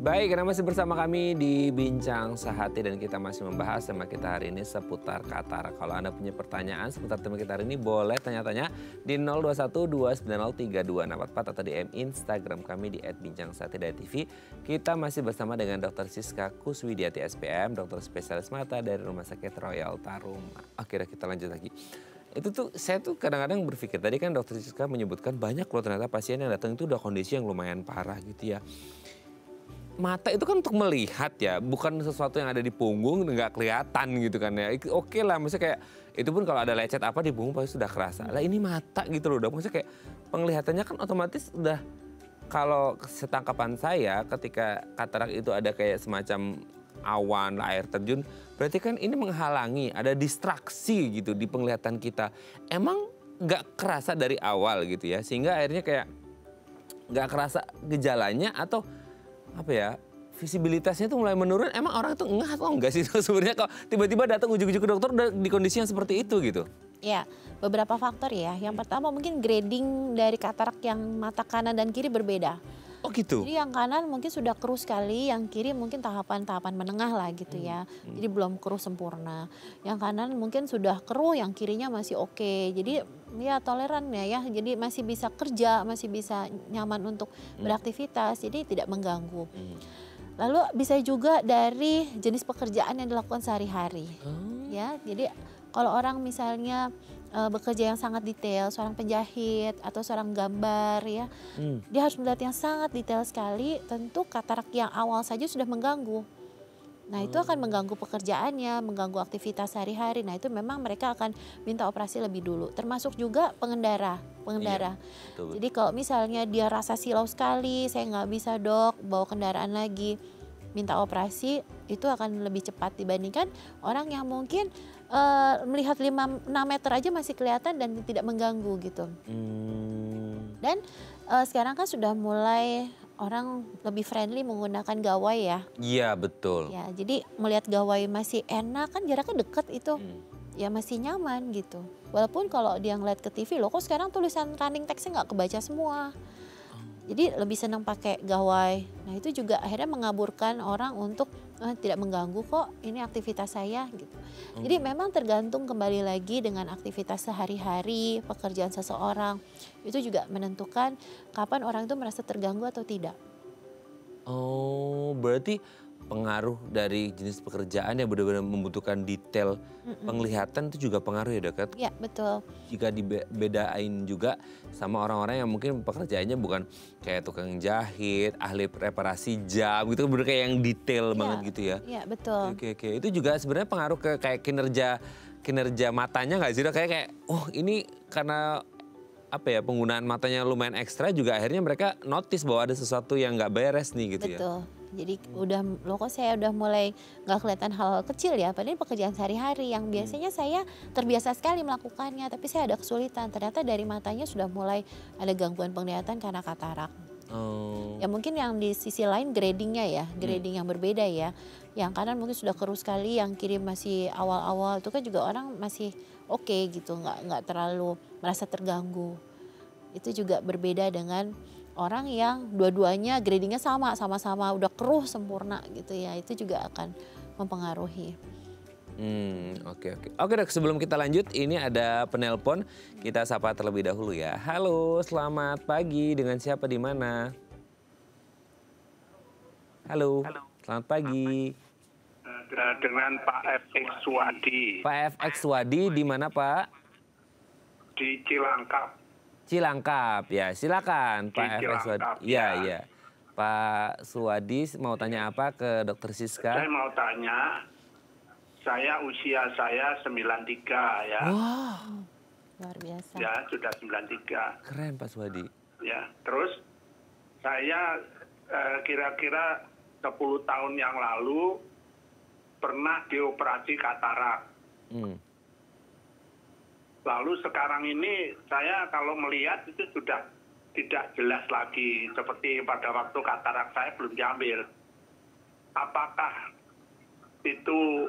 Baik, Anda masih bersama kami di Bincang Sehati dan kita masih membahas tema kita hari ini seputar katarak. Kalau Anda punya pertanyaan seputar tema kita hari ini boleh tanya-tanya di 021 290 3244 atau DM Instagram kami di @bincangsaha.tv. Kita masih bersama dengan Dr. Siska Kuswidiati SPM, dokter spesialis mata dari Rumah Sakit Royal Taruma. Oke, kita lanjut lagi. Itu tuh saya tuh kadang-kadang berpikir, tadi kan Dr. Siska menyebutkan banyak loh ternyata pasien yang datang itu udah kondisi yang lumayan parah gitu ya. Mata itu kan untuk melihat ya, bukan sesuatu yang ada di punggung nggak kelihatan gitu kan ya. Oke lah, maksudnya kayak itu pun kalau ada lecet apa di punggung pasti sudah kerasa. Lah ini mata gitu loh, udah maksudnya kayak penglihatannya kan otomatis udah, kalau setangkapan saya ketika katarak itu ada kayak semacam awan, air terjun, berarti kan ini menghalangi, ada distraksi gitu di penglihatan kita. Emang nggak kerasa dari awal gitu ya, sehingga akhirnya kayak nggak kerasa gejalanya atau apa ya, visibilitasnya tuh mulai menurun. Emang orang itu ngeh atau enggak sih sebenarnya kalau tiba-tiba datang ujuk-ujuk ke dokter udah di kondisi yang seperti itu gitu? Ya, beberapa faktor ya. Yang pertama mungkin grading dari katarak yang mata kanan dan kiri berbeda. Oh gitu? Jadi yang kanan mungkin sudah keruh sekali, yang kiri mungkin tahapan-tahapan menengah lah gitu ya. Jadi belum keruh sempurna. Yang kanan mungkin sudah keruh, yang kirinya masih oke. Jadi ya toleran ya, jadi masih bisa kerja, masih bisa nyaman untuk beraktivitas, jadi tidak mengganggu. Lalu bisa juga dari jenis pekerjaan yang dilakukan sehari-hari. Ya, jadi kalau orang misalnya bekerja yang sangat detail, seorang penjahit atau seorang gambar ya, dia harus melihat yang sangat detail sekali, tentu katarak yang awal saja sudah mengganggu. Nah itu akan mengganggu pekerjaannya, mengganggu aktivitas sehari-hari. Nah itu memang mereka akan minta operasi lebih dulu. Termasuk juga pengendara. Iya, betul. Jadi kalau misalnya dia rasa silau sekali, saya nggak bisa dok bawa kendaraan lagi, minta operasi, itu akan lebih cepat dibandingkan orang yang mungkin melihat 5-6 meter aja masih kelihatan dan tidak mengganggu gitu. Dan sekarang kan sudah mulai orang lebih friendly menggunakan gawai ya. Iya betul. Ya, jadi melihat gawai masih enak kan, jaraknya dekat itu. Ya masih nyaman gitu. Walaupun kalau dia ngeliat ke TV, loh kok sekarang tulisan running text-nya nggak kebaca semua. Jadi lebih senang pakai gawai. Nah itu juga akhirnya mengaburkan orang untuk tidak mengganggu kok, ini aktivitas saya gitu. Jadi memang tergantung kembali lagi dengan aktivitas sehari-hari, pekerjaan seseorang. Itu juga menentukan kapan orang itu merasa terganggu atau tidak. Oh berarti pengaruh dari jenis pekerjaan yang benar-benar membutuhkan detail penglihatan itu juga pengaruh ya dok? Ya betul. Jika dibedain juga sama orang-orang yang mungkin pekerjaannya bukan kayak tukang jahit, ahli reparasi jam gitu, bener kayak yang detail banget gitu ya? Iya betul. Oke. Itu juga sebenarnya pengaruh ke kayak kinerja matanya nggak sih dok? Kayak oh ini karena apa ya penggunaan matanya lumayan ekstra juga akhirnya mereka notice bahwa ada sesuatu yang nggak beres nih gitu ya? Betul. Jadi loh kok saya udah mulai nggak kelihatan hal kecil ya, padahal pekerjaan sehari-hari yang biasanya saya terbiasa sekali melakukannya, tapi saya ada kesulitan. Ternyata dari matanya sudah mulai ada gangguan penglihatan karena katarak. Ya mungkin yang di sisi lain gradingnya ya, grading yang berbeda ya. Yang kanan mungkin sudah keruh sekali, yang kiri masih awal-awal itu kan juga orang masih oke gitu, nggak terlalu merasa terganggu. Itu juga berbeda dengan orang yang dua-duanya gradingnya sama-sama udah keruh sempurna gitu ya, itu juga akan mempengaruhi. Oke dok, sebelum kita lanjut ini ada penelpon, kita sapa terlebih dahulu ya. Halo, selamat pagi, dengan siapa di mana? Halo, selamat pagi. Dengan Pak FX Wadi. Pak FX Wadi di mana Pak? Di Cilangkap. Cilangkap ya, silakan Pak FX Wadi. Iya. Ya. Pak Suwadi mau tanya apa ke Dokter Siska? Saya mau tanya, usia saya 93 ya. Wow, Luar biasa. Ya, sudah 93. keren Pak Suwadi. Ya, terus saya kira-kira 10 tahun yang lalu pernah dioperasi katarak. Lalu sekarang ini saya kalau melihat itu sudah tidak jelas lagi seperti pada waktu katarak saya belum diambil. Apakah itu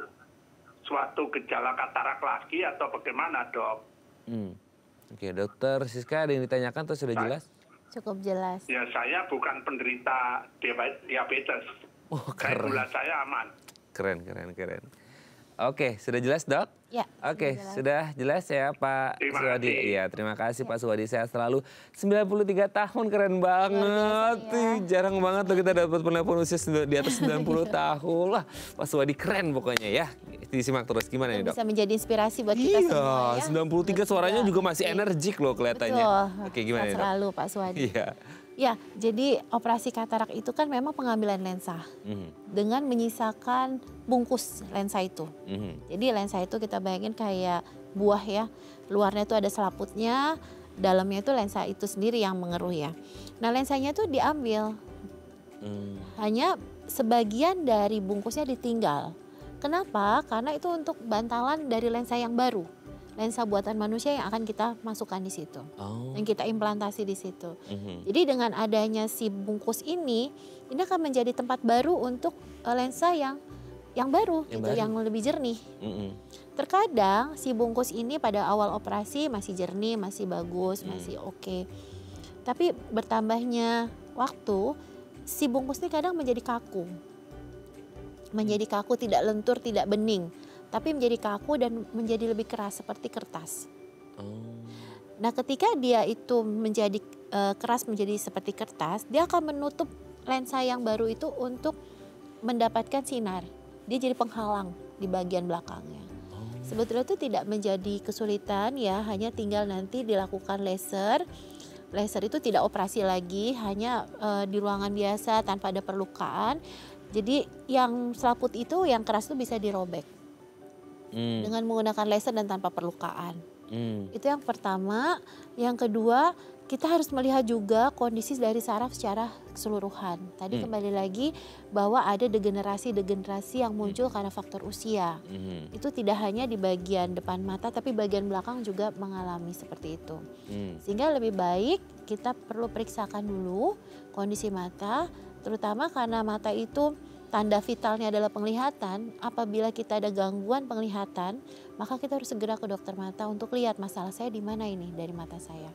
suatu gejala katarak lagi atau bagaimana dok? Oke, Dokter Siska ada yang ditanyakan atau sudah jelas? Cukup jelas. Ya saya bukan penderita diabetes. Gula saya aman. Keren. Oke, sudah jelas dok? Ya. Oke, sudah jelas ya Pak Suwadi. Iya, terima kasih Pak Suwadi. Saya selalu 93 tahun, keren banget. Ya. Jarang banget tuh kita dapat penelpon usia di atas 90 tahun. Lah, Pak Suwadi keren pokoknya ya. Disimak terus gimana nih dok? Bisa menjadi inspirasi buat kita semua ya. 93 suaranya juga masih energik loh kelihatannya. Betul. Oke, gimana nih dok? Selalu Pak Suwadi. Iya. Ya, jadi operasi katarak itu kan memang pengambilan lensa dengan menyisakan bungkus lensa itu. Jadi lensa itu kita bayangin kayak buah ya, luarnya itu ada selaputnya, dalamnya itu lensa itu sendiri yang mengeruh ya. Nah lensanya itu diambil, hanya sebagian dari bungkusnya ditinggal. Kenapa? Karena itu untuk bantalan dari lensa yang baru. Lensa buatan manusia yang akan kita masukkan di situ, yang kita implantasi di situ. Jadi dengan adanya si bungkus ini akan menjadi tempat baru untuk lensa yang baru, yang lebih jernih. Terkadang si bungkus ini pada awal operasi masih jernih, masih bagus, masih oke. Tapi bertambahnya waktu, si bungkus ini kadang menjadi kaku, tidak lentur, tidak bening. Tapi menjadi kaku dan menjadi lebih keras seperti kertas. Nah ketika dia itu menjadi keras menjadi seperti kertas, dia akan menutup lensa yang baru itu untuk mendapatkan sinar. Dia jadi penghalang di bagian belakangnya. Sebetulnya itu tidak menjadi kesulitan ya, hanya tinggal nanti dilakukan laser. Laser itu tidak operasi lagi, hanya di ruangan biasa tanpa ada perlukaan. Jadi yang selaput itu, yang keras itu bisa dirobek. Dengan menggunakan laser dan tanpa perlukaan. Itu yang pertama. Yang kedua, kita harus melihat juga kondisi dari saraf secara keseluruhan. Tadi kembali lagi bahwa ada degenerasi yang muncul karena faktor usia. Itu tidak hanya di bagian depan mata, tapi bagian belakang juga mengalami seperti itu. Sehingga lebih baik kita perlu periksakan dulu kondisi mata, terutama karena mata itu tanda vitalnya adalah penglihatan. Apabila kita ada gangguan penglihatan, maka kita harus segera ke dokter mata untuk lihat masalah saya di mana ini dari mata saya,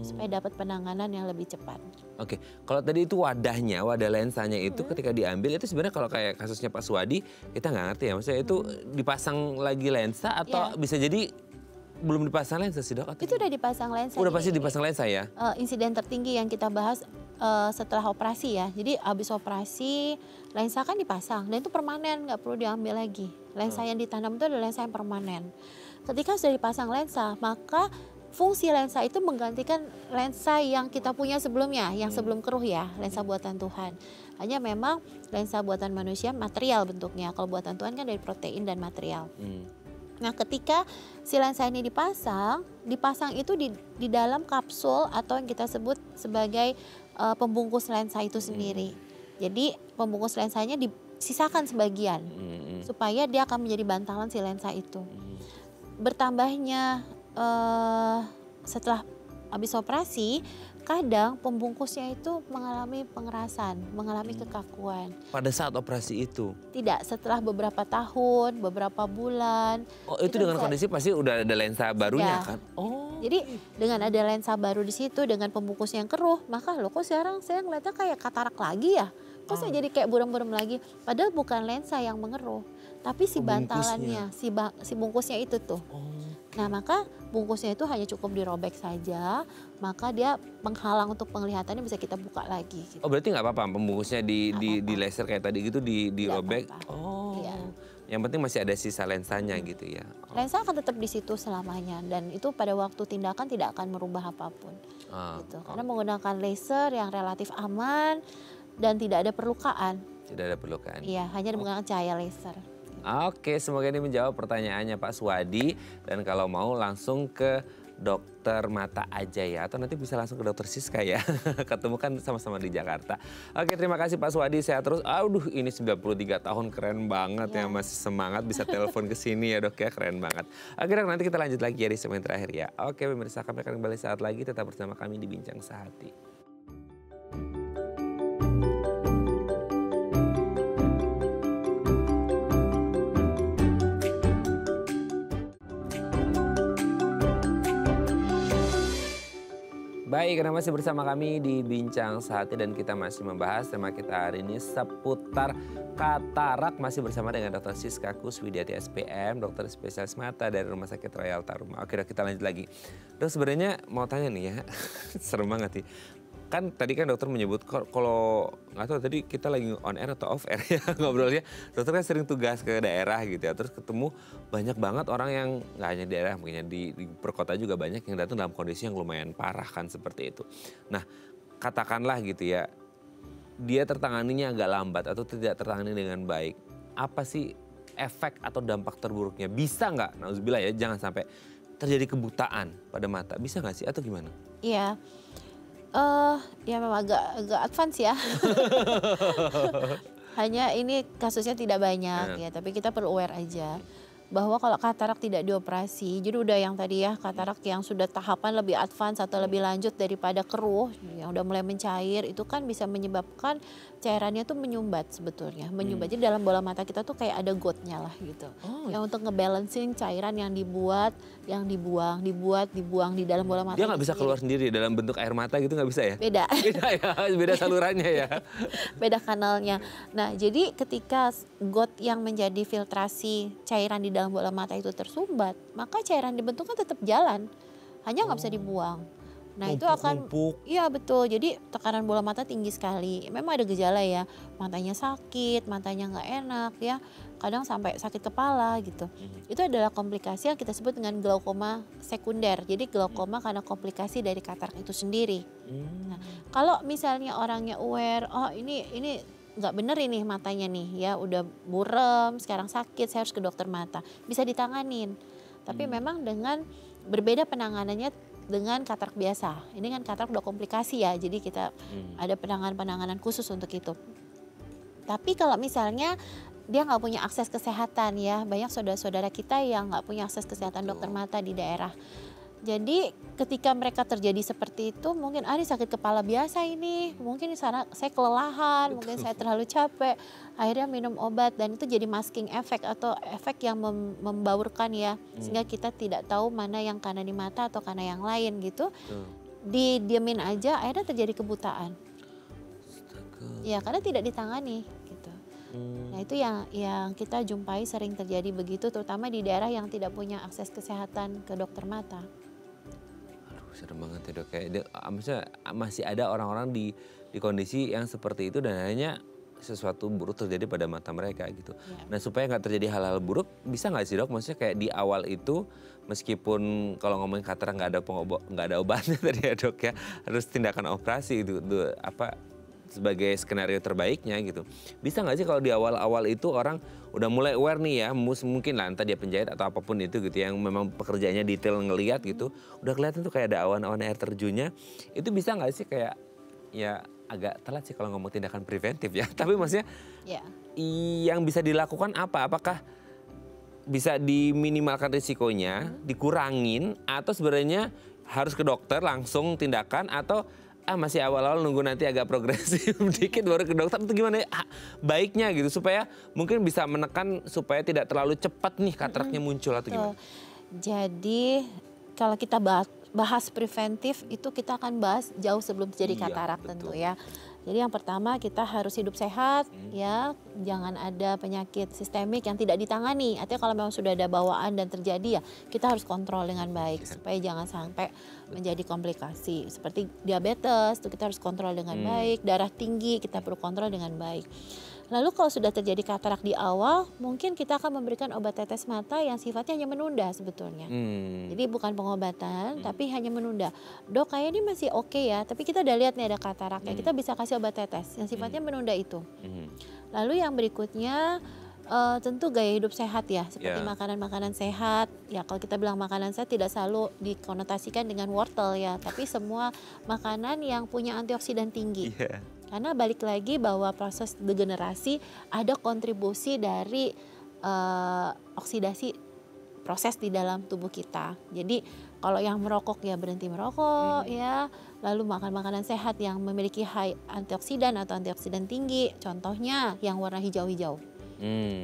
supaya dapat penanganan yang lebih cepat. Oke, kalau tadi itu wadah lensanya itu ketika diambil itu sebenarnya kalau kayak kasusnya Pak Suwadi kita nggak ngerti ya, maksudnya itu dipasang lagi lensa atau bisa jadi belum dipasang lensa sih dok? Itu udah dipasang lensa. Udah pasti dipasang lensa ya? Insiden tertinggi yang kita bahas setelah operasi ya. Jadi habis operasi lensa kan dipasang dan itu permanen, nggak perlu diambil lagi. Lensa yang ditanam itu adalah lensa yang permanen. Ketika sudah dipasang lensa, maka fungsi lensa itu menggantikan lensa yang kita punya sebelumnya, yang sebelum keruh ya, lensa buatan Tuhan. Hanya memang lensa buatan manusia material bentuknya, kalau buatan Tuhan kan dari protein dan material. Nah, ketika si lensa ini dipasang itu di dalam kapsul atau yang kita sebut sebagai pembungkus lensa itu sendiri. Jadi pembungkus lensanya disisakan sebagian supaya dia akan menjadi bantalan si lensa itu. Bertambahnya setelah habis operasi, kadang pembungkusnya itu mengalami pengerasan, mengalami kekakuan. Pada saat operasi itu? Tidak, setelah beberapa tahun, beberapa bulan. Oh, itu dengan kondisi pasti udah ada lensa barunya kan? Oh. Jadi dengan ada lensa baru di situ, dengan pembungkus yang keruh, maka loh kok sekarang saya ngeliatnya kayak katarak lagi ya? Kok saya jadi kayak buram-buram lagi? Padahal bukan lensa yang mengeruh, tapi si bantalannya, si bungkusnya itu tuh. Nah, maka bungkusnya itu hanya cukup dirobek saja, maka dia menghalang untuk penglihatannya, bisa kita buka lagi. Gitu. Oh, berarti nggak apa-apa pembungkusnya di laser kayak tadi gitu dirobek? Oh, iya. Yang penting masih ada sisa lensanya gitu ya? Oh. Lensa akan tetap di situ selamanya dan itu pada waktu tindakan tidak akan merubah apapun. Gitu. Karena menggunakan laser yang relatif aman dan tidak ada perlukaan. Tidak ada perlukaan? Iya, hanya menggunakan cahaya laser. Oke, semoga ini menjawab pertanyaannya Pak Swadi. Dan kalau mau langsung ke dokter mata aja ya. Atau nanti bisa langsung ke dokter Siska ya. Ketemu kan sama-sama di Jakarta. Oke, terima kasih Pak Swadi. Saya terus, aduh ini 93 tahun keren banget ya. Masih semangat bisa telepon ke sini ya dok ya. Keren banget. Oke dok, nanti kita lanjut lagi ya di segmen terakhir ya. Oke pemirsa, kami akan kembali saat lagi. Tetap bersama kami di Bincang Sehati. Baik, karena masih bersama kami di Bincang Sehati dan kita masih membahas tema kita hari ini seputar katarak, masih bersama dengan Dr. Siska Kuswidyati SPM, dokter spesialis mata dari Rumah Sakit Royal Taruma. Oke, kita lanjut lagi. Dok, sebenarnya mau tanya nih ya, serem banget nih. Kan tadi kan dokter menyebut kalau nggak tahu tadi kita lagi on air atau off air ya ngobrolnya. Dokter kan sering tugas ke daerah gitu ya, terus ketemu banyak banget orang yang nggak hanya di daerah, mungkin di perkota juga banyak yang datang dalam kondisi yang lumayan parah kan seperti itu. Nah, katakanlah gitu ya, dia tertanganinya agak lambat atau tidak tertangani dengan baik. Apa sih efek atau dampak terburuknya? Bisa nggak, nauzubillah ya, jangan sampai terjadi kebutaan pada mata. Bisa nggak sih atau gimana? Iya. Ya memang agak advance ya. Hanya ini kasusnya tidak banyak ya, tapi kita perlu aware aja bahwa kalau katarak tidak dioperasi, jadi udah yang tadi ya katarak yang sudah tahapan lebih advance atau lebih lanjut daripada keruh yang udah mulai mencair, itu kan bisa menyebabkan cairannya tuh menyumbat sebetulnya. Menyumbat, jadi dalam bola mata kita tuh kayak ada gotnya lah gitu. Yang untuk ngebalancing cairan yang dibuat, yang dibuang di dalam bola mata. Dia nggak bisa keluar sendiri dalam bentuk air mata gitu, nggak bisa ya? Beda. Beda ya, beda salurannya ya. Beda kanalnya. Nah, jadi ketika got yang menjadi filtrasi cairan di dalam bola mata itu tersumbat, maka cairan dibentuk kan tetap jalan, hanya nggak bisa dibuang. Nah, itu akan, iya betul, jadi tekanan bola mata tinggi sekali. Memang ada gejala ya, matanya sakit, matanya nggak enak ya, kadang sampai sakit kepala gitu. Itu adalah komplikasi yang kita sebut dengan glaukoma sekunder. Jadi glaukoma karena komplikasi dari katarak itu sendiri. Nah, kalau misalnya orangnya aware, oh ini nggak bener ini matanya nih ya, udah buram, sekarang sakit, saya harus ke dokter mata, bisa ditanganin. Tapi memang dengan berbeda penanganannya dengan katarak biasa. Ini kan katarak udah komplikasi ya, jadi kita ada penanganan khusus untuk itu. Tapi kalau misalnya dia nggak punya akses kesehatan ya, banyak saudara-saudara kita yang nggak punya akses kesehatan dokter mata di daerah. Jadi ketika mereka terjadi seperti itu, mungkin ini sakit kepala biasa ini, mungkin di sana saya kelelahan, mungkin saya terlalu capek, akhirnya minum obat dan itu jadi masking efek atau efek yang membaurkan ya, sehingga kita tidak tahu mana yang karena di mata atau karena yang lain gitu. Didiemin aja, akhirnya terjadi kebutaan. Ya karena tidak ditangani gitu. Nah itu yang kita jumpai sering terjadi begitu, terutama di daerah yang tidak punya akses kesehatan ke dokter mata. serem banget ya dok. Maksudnya masih ada orang-orang di kondisi yang seperti itu dan hanya sesuatu buruk terjadi pada mata mereka gitu. Ya. Nah supaya nggak terjadi hal-hal buruk, bisa nggak sih dok? Maksudnya kayak di awal itu, meskipun kalau ngomongin katarak nggak ada obatnya tadi ya dok ya, harus tindakan operasi itu apa sebagai skenario terbaiknya gitu. Bisa nggak sih kalau di awal-awal itu orang udah mulai aware nih ya, mungkin lah entah dia penjahit atau apapun itu gitu yang memang pekerjaannya detail ngelihat gitu, udah kelihatan tuh kayak ada awan-awan air terjunnya, itu bisa nggak sih kayak ya agak telat sih kalau ngomong tindakan preventif ya. Tapi maksudnya yang bisa dilakukan apa? Apakah bisa diminimalkan risikonya, dikurangin, atau sebenarnya harus ke dokter langsung tindakan, atau masih awal-awal nunggu nanti agak progresif dikit baru ke dokter, itu gimana ya? Baiknya gitu supaya mungkin bisa menekan supaya tidak terlalu cepat nih kataraknya muncul atau gimana? Jadi kalau kita bahas preventif itu kita akan bahas jauh sebelum terjadi katarak tentu ya. Jadi yang pertama kita harus hidup sehat ya, jangan ada penyakit sistemik yang tidak ditangani. Artinya kalau memang sudah ada bawaan dan terjadi ya kita harus kontrol dengan baik supaya jangan sampai menjadi komplikasi. Seperti diabetes itu kita harus kontrol dengan baik, darah tinggi kita perlu kontrol dengan baik. Lalu kalau sudah terjadi katarak di awal, mungkin kita akan memberikan obat tetes mata yang sifatnya hanya menunda sebetulnya. Jadi bukan pengobatan, tapi hanya menunda. Dok, kayak ini masih oke ya, tapi kita udah lihat nih ada kataraknya, kita bisa kasih obat tetes yang sifatnya menunda itu. Lalu yang berikutnya, tentu gaya hidup sehat ya, seperti makanan-makanan sehat. Ya kalau kita bilang makanan sehat tidak selalu dikonotasikan dengan wortel ya, tapi semua makanan yang punya antioksidan tinggi. Karena balik lagi bahwa proses degenerasi ada kontribusi dari oksidasi proses di dalam tubuh kita. Jadi kalau yang merokok ya berhenti merokok ya, lalu makan makanan sehat yang memiliki high antioksidan atau antioksidan tinggi, contohnya yang warna hijau-hijau.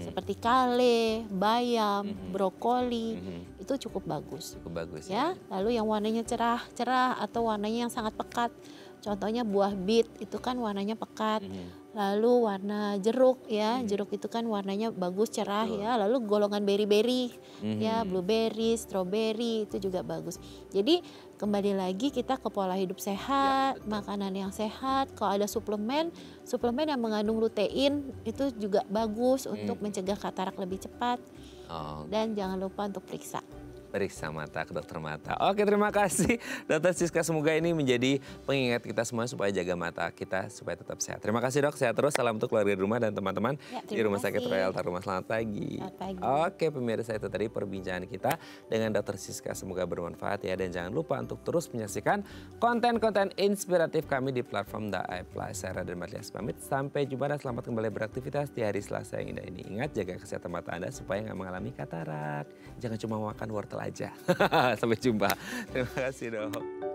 Seperti kale, bayam, brokoli, itu cukup bagus. Cukup bagus ya. Lalu yang warnanya cerah atau warnanya yang sangat pekat, contohnya buah bit itu kan warnanya pekat. Lalu warna jeruk ya, jeruk itu kan warnanya bagus cerah ya. Lalu golongan beri-beri ya, blueberry, strawberry itu juga bagus. Jadi kembali lagi kita ke pola hidup sehat, makanan yang sehat. Kalau ada suplemen yang mengandung lutein itu juga bagus untuk mencegah katarak lebih cepat. Dan jangan lupa untuk periksa mata ke dokter mata. Oke, terima kasih Dr. Siska. Semoga ini menjadi pengingat kita semua supaya jaga mata kita supaya tetap sehat. Terima kasih dok, sehat terus. Salam untuk keluarga di rumah dan teman-teman di Rumah Sakit Royal Taruma. Selamat pagi. Oke pemirsa, itu tadi perbincangan kita dengan Dr. Siska. Semoga bermanfaat ya. Dan jangan lupa untuk terus menyaksikan konten-konten inspiratif kami di platform The Eye Plus. Saya Raden Matlias pamit. Sampai jumpa dan selamat kembali beraktivitas di hari Selasa yang indah ini. Ingat jaga kesehatan mata Anda supaya nggak mengalami katarak. Jangan cuma makan wortel aja. Sampai jumpa. Terima kasih dok.